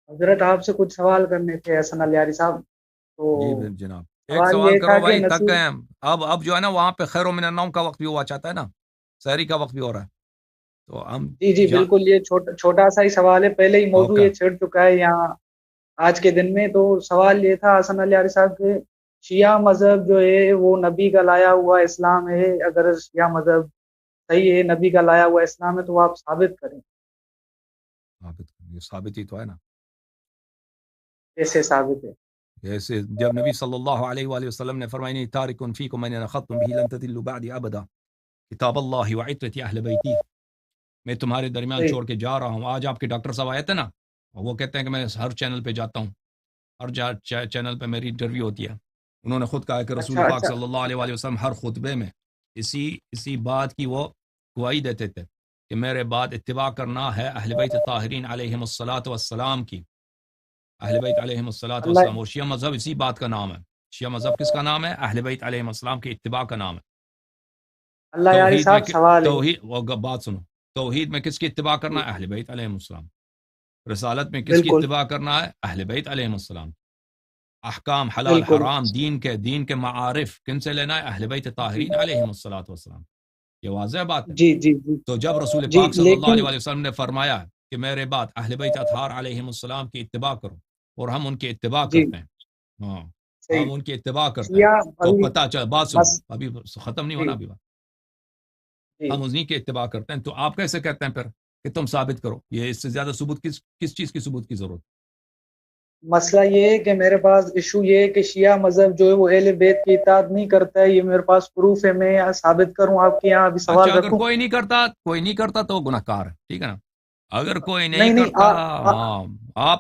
حضرت آپ سے کچھ سوال کرنے تھے حسن الیاری صاحب. جی تو جناب، ایک سوال سوال یہ کرو تھا کہ بھائی، تھک نصیب. گئے ہم. اب جو ہے نا وہاں پہ خیر من النوم کا وقت بھی ہوا چاہتا ہے نا، سحری کا وقت بھی ہو رہا ہے، تو ہم جی جی جا بالکل، یہ چھوٹا سا ہی سوال ہے، پہلے ہی موضوع اوکے. یہ چھڑ چکا ہے یہاں آج کے دن میں. تو سوال یہ تھا حسن علی صاحب کے، شیعہ مذہب جو ہے وہ نبی کا لایا ہوا اسلام ہے؟ اگر شیعہ مذہب صحیح ہے، نبی کا لایا ہوا اسلام ہے، تو وہ آپ ثابت کریں. یہ ثابت ہی تو ہے نا. کیسے ثابت ہے؟ جیسے جب نبی صلی اللہ علیہ وآلہ وسلم نے فرمایا نہیں تارکن فیکم من اخذتم به لن تضلوا بعد ابدا کتاب اللہ وعترتی اہل بیتی، میں تمہارے درمیان صحیح. چھوڑ کے جا رہا ہوں. آج آپ کے ڈاکٹر صاحب آئے تھے نا، وہ کہتے ہیں کہ میں ہر چینل پہ جاتا ہوں، ہر چینل پہ میری انٹرویو ہوتی ہے. انہوں نے خود کہا کہ اچھا رسول پاک اچھا. صلی اللہ علیہ وآلہ وسلم ہر خطبے میں اسی بات کی وہ گواہی دیتے تھے کہ میرے بعد اتباع کرنا ہے اہل بیت طاہرین علیہم الصلاۃ والسلام کی، اہل بیت علیہم الصلاۃ اللہ والسلام. اور شیعہ مذہب اسی بات کا نام ہے. شیعہ مذہب کس کا نام ہے؟ اہل بیت علیہم السلام کی اتباع کا نام ہے. اللہ یاری توحید میں صاحب سوال ہے. توحید وہ بات سنو، توحید میں کس کی اتباع کرنا ہے؟ اہل بیت علیہم السلام. رسالت میں کس کی بالکل اتباع کرنا ہے؟ اہل بیت علیہم السلام. احکام حلال بالکل. حرام دین کے معارف کن سے لینا ہے؟ اہل بیت جی طاہرین علیہم الصلاۃ والسلام. یہ واضح بات ہے. جی جی جی تو جب رسول جی پاک صلی اللہ لیکن علیہ وآلہ وسلم نے فرمایا کہ میرے بعد اہل بیت اطہار علیہم السلام کی اتباع کرو، اور ہم ان کی اتباع جی کرتے ہیں. ہاں، صحیح. ہم ان کی اتباع کرتے ہیں. شیعہ تو ابھی پتہ چل، بات سنو، مس ابھی ختم نہیں جی ہونا ابھی بات. جی. ہم انہیں کی اتباع کرتے ہیں. تو آپ کیسے کہتے ہیں پھر کہ تم ثابت کرو؟ یہ اس سے زیادہ ثبوت کس چیز کی ثبوت کی ضرورت؟ مسئلہ یہ ہے کہ میرے پاس ایشو یہ ہے کہ شیعہ مذہب جو ہے وہ اہل بیت کی اطاعت نہیں کرتا ہے. یہ میرے پاس پروف ہے، میں ثابت کروں آپ کے یہاں ابھی سوال اچھا، اگر رکھوں؟ کوئی نہیں کرتا تو وہ گناہ کار ہے، ٹھیک ہے نا. اگر کوئی نہیں نہیں نہیں کرتا، ہاں،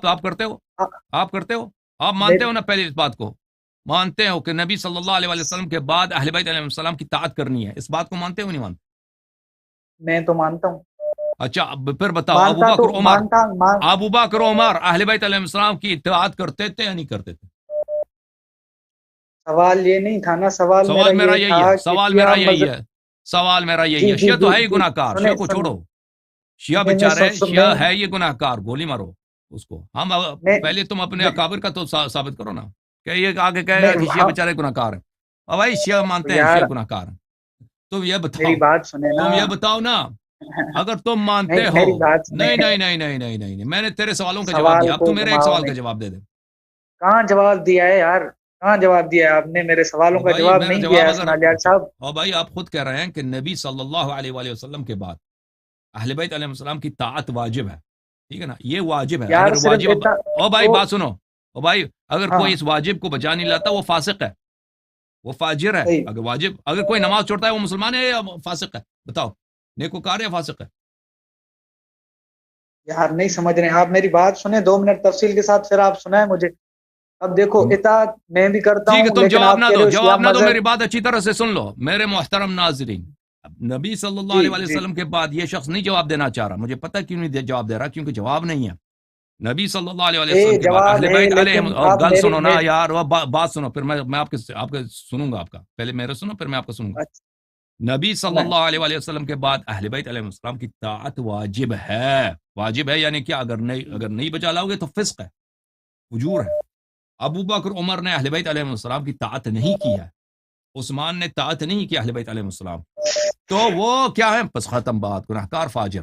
آپ کرتے ہو، آ, آپ کرتے ہو، آپ مانتے میں ہو نا پہلے اس بات کو؟ مانتے ہو کہ نبی صلی اللہ علیہ وآلہ وسلم کے بعد اہل بیت علیہ السلام کی طاعت کرنی ہے، اس بات کو مانتے ہو نہیں مانتے؟ میں تو مانتا ہوں. اچھا، اب پھر بتاؤ، مانتا تو مانتا ابو بکر عمر اہل بیت علیہ السلام کی اطاعت کرتے تھے یا نہیں کرتے تھے؟ سوال یہ نہیں تھا نا، سوال میرا سوال میرا یہ یہی تھا ہے، کہ سوال میرا شیعہ یہی مذہب. ہے، سوال میرا جی یہی ہے. جی شیعہ جی تو ہے ہی جی گناہ کار، سنیں شیعہ کو سنیں. چھوڑو. شیعہ میں بیچارے، میں شیعہ ہے یہ گناہ کار، گولی مارو اس کو. ہم میں پہلے تم اپنے میں اکابر کا تو ثابت کرو نا، کہ یہ آگے کہے میں گا کہ شیعہ ہاں، بیچارے گناہ کار ہیں. اور بھائی شیعہ مانتے ہیں یار شیعہ گناہ کار ہیں. تم یہ میری بتاؤ، بات سنیں نا. تم یہ بتاؤ نا، اگر تم مانتے نہیں ہو. میری بات سنیں. نہیں نہیں نہیں نہیں نہیں نہیں نہیں، میں نے تیرے سوالوں کا جواب سوال دیا، اب تو کو میرے ایک گھماؤ سوال کا نہیں. جواب دے دے. کہاں جواب دیا ہے یار؟ کہاں جواب دیا ہے آپ نے؟ میرے سوالوں اور کا بھائی جواب میرا نہیں دیا جواب ہے اگر، سنالیار صاحب. اور بھائی آپ خود کہہ رہے ہیں کہ نبی صلی اللہ علیہ وآلہ وسلم کے بعد اہل بیت علیہ السلام کی طاعت واجب ہے، ٹھیک ہے نا، یہ واجب ہے. یار اگر صرف واجب اتنا او بھائی تو. بات سنو، او بھائی اگر ہاں کوئی اس واجب کو بجا نہیں لاتا وہ فاسق ہے، وہ فاجر ہے. صحیح. اگر کوئی نماز چھوڑتا ہے وہ مسلمان ہے یا فاسق ہے؟ بتاؤ، نیکوکار یا فاسق ہے؟ یار نہیں سمجھ رہے ہیں آپ، میری بات سنیں 2 منٹ تفصیل کے ساتھ، پھر آپ سنائیں مجھے. اب دیکھو تم اطاعت میں بھی کرتا ٹھیک ہے، ہوں، تم لیکن جواب آپ نہ کہہ رہے دو، ہو شیعہ جواب نہ دو، مذہب. میری بات اچھی طرح سے سن لو میرے محترم ناظرین. اب نبی صلی اللہ جی علیہ جی وسلم کے بعد یہ شخص نہیں جواب دینا چاہ رہا، مجھے پتہ کیوں نہیں جواب دے رہا، کیونکہ جواب نہیں ہے. نبی صلی اللہ علیہ اے وسلم کے بعد جواب اہل ہے بیت علیہ، لیکن اور آپ گل میری سنو نا یار، وہ بات سنو، پھر میں آپ کے سنوں گا. آپ کا پہلے میرے سنو، پھر میں آپ کا سنوں گا. اچھا نبی صلی سنائیں. اللہ علیہ وسلم کے بعد اہل بیت علیہ السلام کی طاعت واجب ہے. واجب ہے یعنی کیا؟ اگر نہیں بچا لاؤ گے تو فسق ہے، فجور ہے. ابو بکر عمر نے اہل بیت علیہ السلام کی طاعت نہیں کی ہے، عثمان نے طاعت نہیں کی اہل بیت علیہ السلام، تو وہ کیا ہے؟ بس ختم بات، گناہ کار فاجر،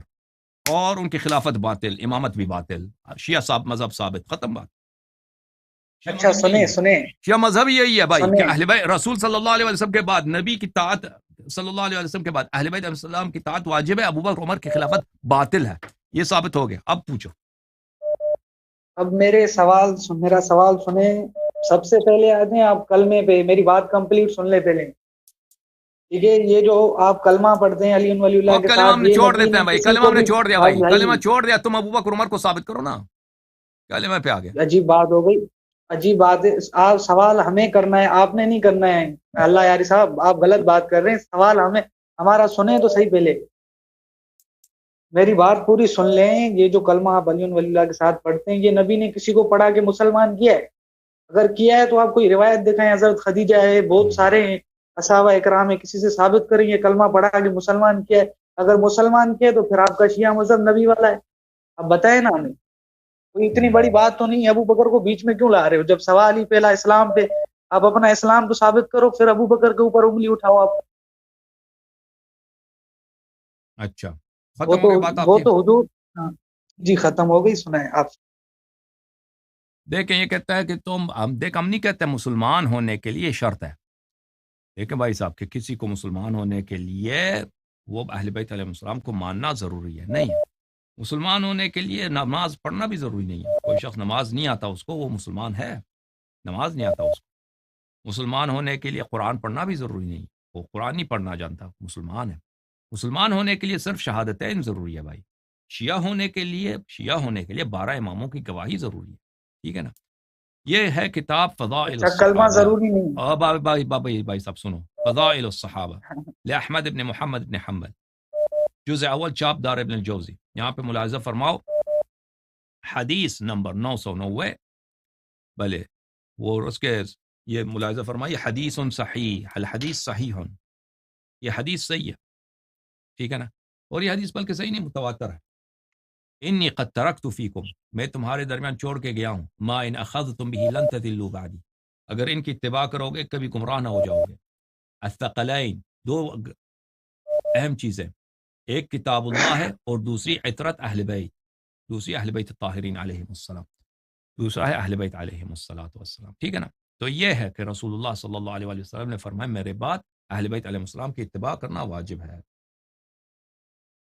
اور ان کی خلافت باطل، امامت بھی باطل. شیعہ صاحب مذہب ثابت، ختم بات. شیعہ اچھا مذہب سنیں یہی ہے. سنیں شیعہ مذہب یہی ہے بھائی کہ سنیں. اہل بیت رسول صلی اللہ علیہ وسلم کے بعد نبی کی طاعت، صلی اللہ علیہ وسلم کے بعد اہل بیت علیہ السلام کی طاعت واجب ہے، ابو بکر عمر کی خلافت باطل ہے. یہ ثابت ہو گیا. اب پوچھو. اب میرا سوال سنیں. سب سے پہلے آتے ہیں آپ کلمے پہ، میری بات کمپلیٹ سن لے پہلے. ٹھیک ہے، یہ جو آپ کلمہ پڑھتے ہیں علی ولی وہ اللہ کے کلمہ ہم ساتھ، نے یہ چھوڑ نبی دیتے نے ہیں بھائی، کسی کلمہ کو ہم نے بھی. چھوڑ دیا بھائی بھائی، بھائی کلمہ چھوڑ دیا. تم ابو بکر عمر کو ثابت کرو نا. کلمہ پہ آگے. عجیب بات ہو گئی. عجیب بات ہے. آپ سوال ہمیں کرنا ہے، آپ نے نہیں کرنا ہے. اللہ یاری صاحب آپ غلط بات کر رہے ہیں. سوال ہمیں ہمارا سنیں تو صحیح پہلے. میری بات پوری سن لیں. یہ جو کلمہ آپ علی ولی اللہ کے ساتھ پڑھتے ہیں، یہ نبی نے کسی کو پڑھا کے مسلمان کیا ہے؟ اگر کیا ہے تو آپ کوئی روایت دکھائیں. حضرت خدیجہ ہے، بہت سارے ہیں صحابہ اکرام ہے، کسی سے ثابت کریں گے کلمہ پڑھا کے مسلمان کیا ہے. اگر مسلمان کیا ہے تو پھر آپ کا شیعہ مذہب نبی والا ہے. اب بتائیں نا ہمیں. کوئی اتنی بڑی بات تو نہیں ہے، ابو بکر کو بیچ میں کیوں لا رہے ہو؟ جب سوال ہی پہلا اسلام پہ، آپ اپنا اسلام تو ثابت کرو، پھر ابو بکر کے اوپر انگلی اٹھاؤ آپ۔ اچھا ختم ہو گئی بات آپ وہ کی؟ تو حضور، ہاں جی ختم ہو گئی، سنائیں آپ۔ دیکھیں یہ کہتا ہے کہ ہم نہیں کہتے مسلمان ہونے کے لیے شرط ہے، دیکھیں بھائی صاحب کہ کسی کو مسلمان ہونے کے لیے وہ اہل بیت علیہ السلام کو ماننا ضروری ہے، نہیں ہے۔ مسلمان ہونے کے لیے نماز پڑھنا بھی ضروری نہیں ہے، کوئی شخص نماز نہیں آتا اس کو، وہ مسلمان ہے، نماز نہیں آتا اس کو۔ مسلمان ہونے کے لیے قرآن پڑھنا بھی ضروری نہیں، وہ قرآن نہیں پڑھنا جانتا، مسلمان ہے۔ مسلمان ہونے کے لیے صرف شہادتین ضروری ہے بھائی۔ شیعہ ہونے کے لیے 12 اماموں کی گواہی ضروری ہے، ٹھیک ہے نا۔ یہ ہے کتاب فضائل اچھا کلمہ الصحابہ۔ ضروری نہیں بھائی صاحب سنو، فضائل الصحابہ لأحمد ابن محمد ابن حنبل، جزء اول چاپ دار ابن الجوزی۔ یہاں پہ ملاحظہ فرماؤ، حدیث نمبر 990، بھلے وہ اس کے یہ ملاحظہ فرمائیے، حدیث صحیح، الحدیث صحیح، یہ حدیث صحیح ہے، ٹھیک ہے نا۔ اور یہ حدیث بلکہ صحیح نہیں، متواتر ہے۔ انی قد ترکت فیکم، میں تمہارے درمیان چھوڑ کے گیا ہوں، ما ان اخذتم به لن تضلوا بعدی، اگر ان کی اتباع کرو گے کبھی گمراہ نہ ہو جاؤ گے۔ الثقلین، 2 اہم چیزیں، ایک کتاب اللہ ہے اور دوسری عطرت اہل بیت، دوسری اہل بیت الطاہرین علیہم السلام، دوسرا ہے اہل بیت علیہم السلام، ٹھیک ہے نا۔ تو یہ ہے کہ رسول اللہ صلی اللہ علیہ وسلم نے فرمایا میرے بعد اہل بیت علیہ السلام کی اتباع کرنا واجب ہے۔